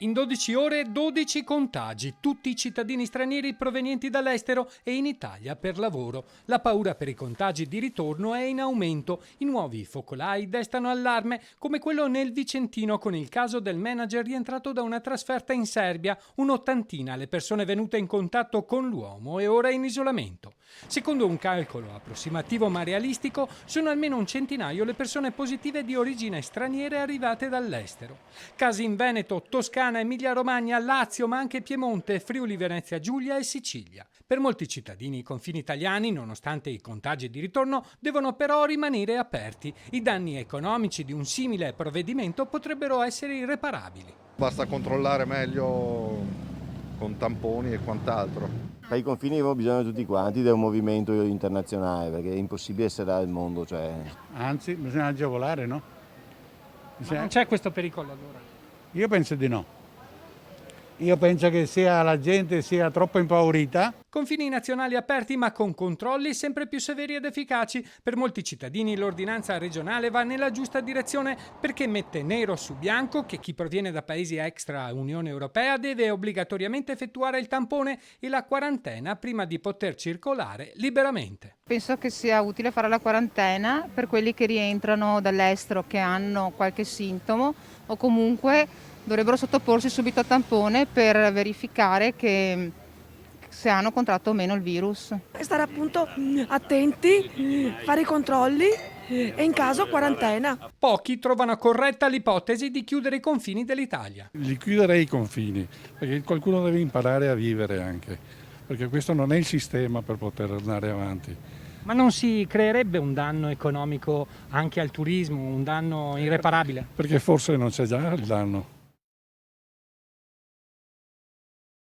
In 12 ore 12 contagi, tutti i cittadini stranieri provenienti dall'estero e in Italia per lavoro. La paura per i contagi di ritorno è in aumento. I nuovi focolai destano allarme, come quello nel Vicentino con il caso del manager rientrato da una trasferta in Serbia, un'ottantina le persone venute in contatto con l'uomo e ora in isolamento. Secondo un calcolo approssimativo ma realistico, sono almeno un centinaio le persone positive di origine straniere arrivate dall'estero. Casi in Veneto, Toscana, Emilia-Romagna, Lazio, ma anche Piemonte, Friuli, Venezia Giulia e Sicilia. Per molti cittadini i confini italiani, nonostante i contagi di ritorno, devono però rimanere aperti. I danni economici di un simile provvedimento potrebbero essere irreparabili. Basta controllare meglio con tamponi e quant'altro. Per i confini abbiamo bisogno tutti quanti del movimento internazionale, perché è impossibile essere al mondo. Anzi, bisogna agevolare, no? Ma non c'è questo pericolo allora? Io penso di no. Io penso che la gente sia troppo impaurita. Confini nazionali aperti ma con controlli sempre più severi ed efficaci. Per molti cittadini l'ordinanza regionale va nella giusta direzione perché mette nero su bianco che chi proviene da paesi extra Unione Europea deve obbligatoriamente effettuare il tampone e la quarantena prima di poter circolare liberamente. Penso che sia utile fare la quarantena per quelli che rientrano dall'estero che hanno qualche sintomo o comunque dovrebbero sottoporsi subito a tampone per verificare che se hanno contratto o meno il virus. Stare appunto attenti, fare i controlli e in caso quarantena. Pochi trovano corretta l'ipotesi di chiudere i confini dell'Italia. Li chiuderei i confini, perché qualcuno deve imparare a vivere anche, perché questo non è il sistema per poter andare avanti. Ma non si creerebbe un danno economico anche al turismo, un danno irreparabile? Perché forse non c'è già il danno.